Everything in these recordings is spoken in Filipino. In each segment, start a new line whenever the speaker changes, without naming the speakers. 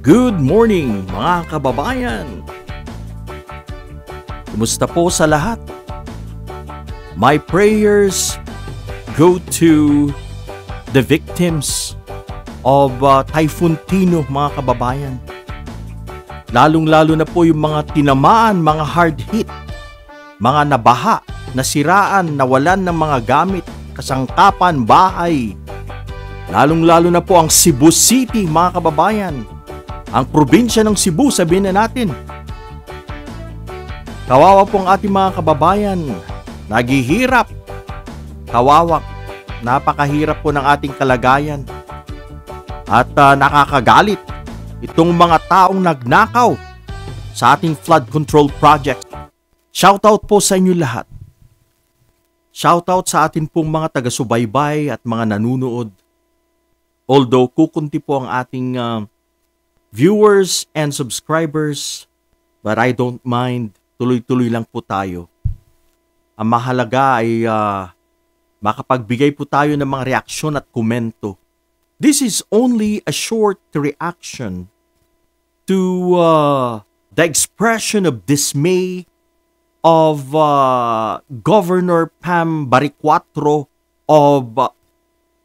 Good morning mga kababayan! Kumusta po sa lahat? My prayers go to the victims of Typhoon Tino mga kababayan. Lalong-lalo na po yung mga tinamaan, mga hard hit, mga nabaha, nasiraan, nawalan ng mga gamit, kasangkapan, bahay. Lalong-lalo na po ang Cebu City mga kababayan. Ang probinsya ng Cebu, sabihin na natin. Kawawa po ang ating mga kababayan. Naghihirap. Kawawa. Napakahirap po ng ating kalagayan. At nakakagalit itong mga taong nagnakaw sa ating flood control project. Shoutout po sa inyo lahat. Shoutout sa atin pong mga taga-subaybay at mga nanunood. Although kukunti po ang ating viewers and subscribers, but I don't mind. Tuloy-tuloy lang po tayo. Ang mahalaga ay makapagbigay po tayo ng mga reaksyon at komento. This is only a short reaction to the expression of dismay of Governor Pam Baricuatro of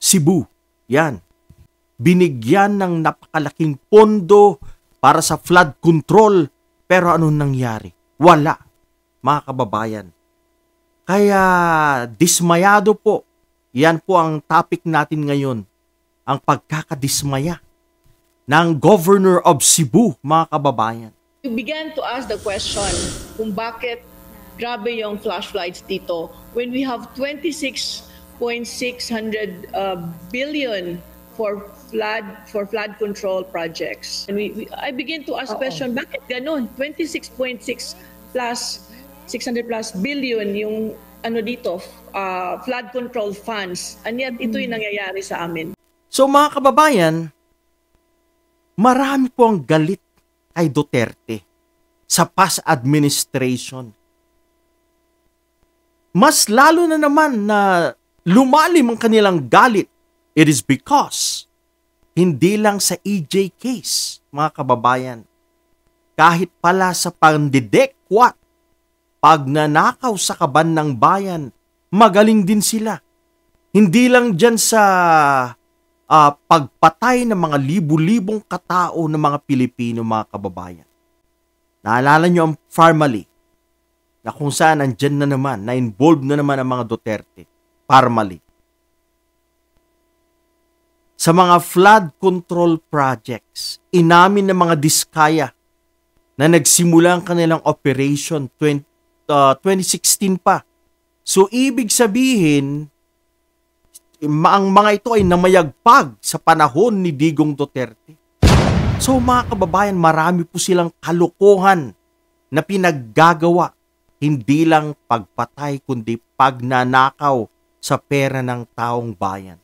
Cebu. Yan. Binigyan ng napakalaking pondo para sa flood control. Pero anong nangyari? Wala, mga kababayan. Kaya dismayado po. Yan po ang topic natin ngayon. Ang pagkakadismaya ng Governor of Cebu, mga kababayan.
You began to ask the question kung bakit grabe yung flash floods dito when we have 26.600 billion for flood control projects. And I begin to ask question, bakit ganun? 26.6 plus 600 plus billion yung dito, flood control funds. And yet ito yung nangyayari sa amin.
So mga kababayan, marami po ang galit kay Duterte sa past administration. Mas lalo na naman na lumalim ang kanilang galit. It is because hindi lang sa EJ case, mga kababayan, kahit pala sa pandidekwat, pagnanakaw sa kaban ng bayan, magaling din sila. Hindi lang dyan sa pagpatay ng mga libu-libong katao ng mga Pilipino, mga kababayan. Naalala nyo ang Parmali, na kung saan nandyan na naman, na-involved na naman ang mga Duterte, Parmali. Sa mga flood control projects, inamin ng mga diskaya na nagsimula ang kanilang operation 2016 pa. So, ibig sabihin, ang mga ito ay namayagpag sa panahon ni Digong Duterte. So, mga kababayan, marami po silang kalokohan na pinaggagawa. Hindi lang pagpatay, kundi pagnanakaw sa pera ng taong bayan.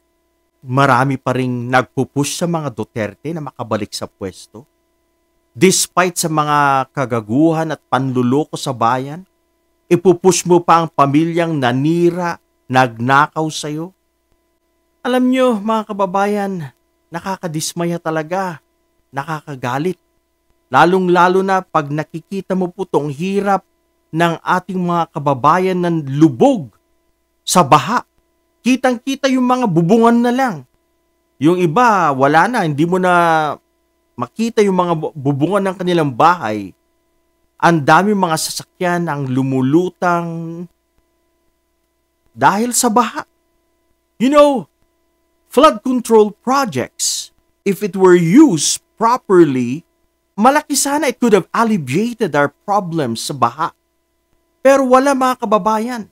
Marami pa ring nagpupush sa mga Duterte na makabalik sa pwesto. Despite sa mga kagaguhan at panluloko sa bayan, ipupush mo pa ang pamilyang nanira, nagnakaw sa'yo. Alam nyo, mga kababayan, nakakadismaya talaga, nakakagalit. Lalong-lalo na pag nakikita mo po itong hirap ng ating mga kababayan ng lubog sa baha. Kitang-kita yung mga bubungan na lang. Yung iba, wala na. Hindi mo na makita yung mga bubungan ng kanilang bahay. Ang dami mga sasakyan ang lumulutang dahil sa baha. You know, flood control projects, if it were used properly, malaki sana it could have alleviated our problems sa baha. Pero wala, mga kababayan.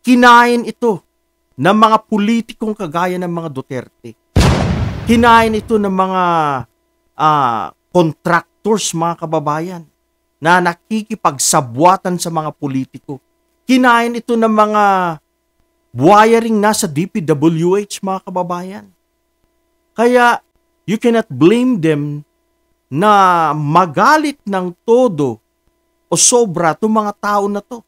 Kinain ito ng mga politikong kagaya ng mga Duterte. Kinain ito ng mga contractors, mga kababayan, na nakikipagsabwatan sa mga politiko. Kinain ito ng mga wiring nasa DPWH, mga kababayan. Kaya, you cannot blame them na magalit ng todo o sobra itong mga tao na to.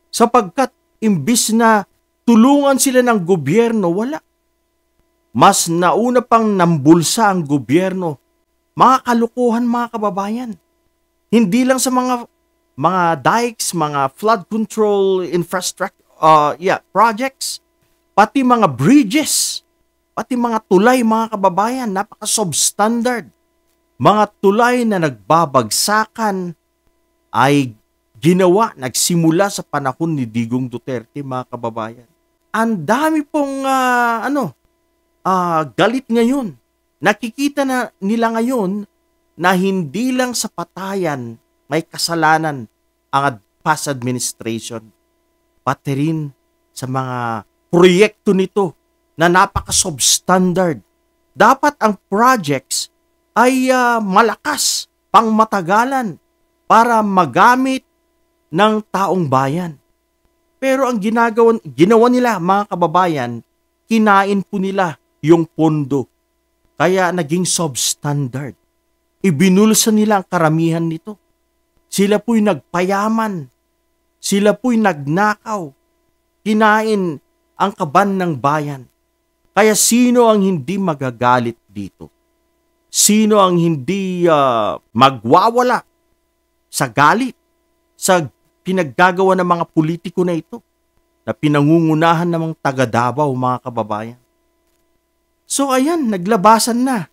Sapagkat, imbis na tulungan sila ng gobyerno, wala. Mas nauna pang nambulsa ang gobyerno Mga kalukuhan, mga kababayan. Hindi lang sa mga dikes, mga flood control infrastructure projects, pati mga bridges, pati mga tulay, mga kababayan, napaka-substandard. Mga tulay na nagbabagsakan ay nagsimula sa panahon ni Digong Duterte, mga kababayan. Ang dami pong galit ngayon. Nakikita na nila ngayon na hindi lang sa patayan may kasalanan ang past administration, pati rin sa mga proyekto nito na napaka-substandard. Dapat ang projects ay malakas, pangmatagalan, para magamit ng taong bayan. Pero ang ginawa nila, mga kababayan, kinain po nila yung pondo. Kaya naging substandard. Ibinulsa nila ang karamihan nito. Sila po'y nagpayaman. Sila po'y nagnakaw. Kinain ang kaban ng bayan. Kaya sino ang hindi magagalit dito? Sino ang hindi magwawala sa galit, sa pinaggagawa ng mga politiko na ito, na pinangungunahan ng mga taga-Davao, mga kababayan? So ayan, naglabasan na.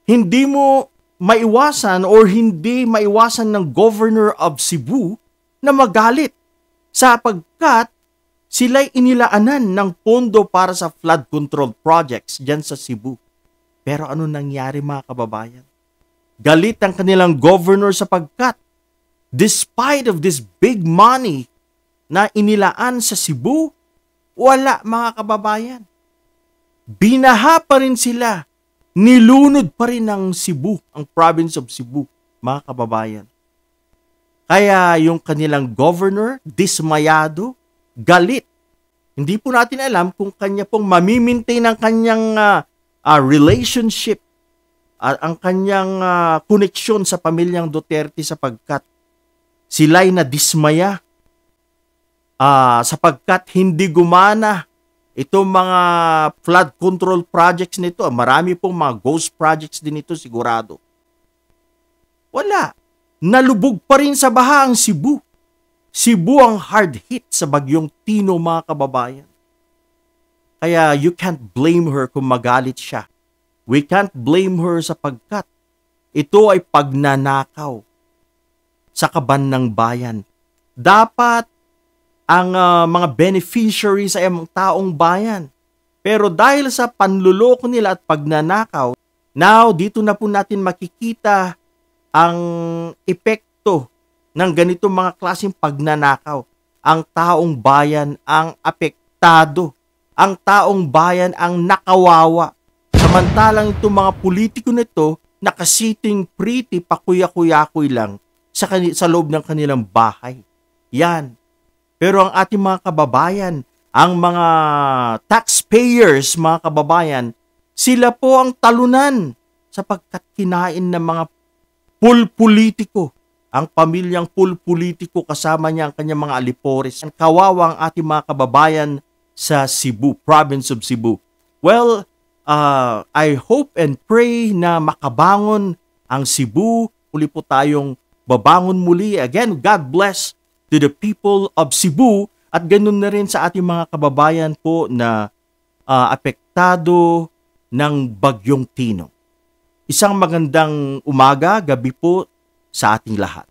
Hindi mo maiwasan or hindi maiwasan ng Governor of Cebu na magalit sapagkat sila'y inilaanan ng pondo para sa flood control projects dyan sa Cebu. Pero ano nangyari, mga kababayan? Galit ang kanilang governor sapagkat despite of this big money na inilaan sa Cebu, wala, mga kababayan. Binaha pa rin sila. Nilunod pa rin ng Cebu, ang province of Cebu, mga kababayan. Kaya yung kanilang governor, dismayado, galit. Hindi po natin alam kung kanya pong mamimaintain ang kanyang relationship at ang kanyang koneksyon sa pamilyang Duterte sapagkat sila'y nadismaya sapagkat hindi gumana itong mga flood control projects nito. Marami pong mga ghost projects din ito, sigurado. Wala. Nalubog pa rin sa baha ang Cebu. Cebu ang hard hit sa bagyong Tino, mga kababayan. Kaya you can't blame her kung magalit siya. We can't blame her sapagkat ito ay pagnanakaw sa kaban ng bayan. Dapat ang mga beneficiaries ay ang taong bayan. Pero dahil sa panluloko nila at pagnanakaw, now dito na po natin makikita ang epekto ng ganitong mga klaseng pagnanakaw. Ang taong bayan ang apektado. Ang taong bayan ang nakawawa. Samantalang itong mga politiko nito nakasiting pretty pakuya-kuyakoy lang sa loob ng kanilang bahay. Yan. Pero ang ating mga kababayan, ang mga taxpayers, mga kababayan, sila po ang talunan sapagkat kinain ng mga pulpolitiko. Ang pamilyang pulpolitiko kasama niya ang kanyang mga alipores. Ang kawawa ang ating mga kababayan sa Cebu, province of Cebu. Well, I hope and pray na makabangon ang Cebu. Uli po tayong babangon muli. Again, God bless to the people of Cebu at ganun na rin sa ating mga kababayan po na apektado ng bagyong Tino. Isang magandang umaga, gabi po sa ating lahat.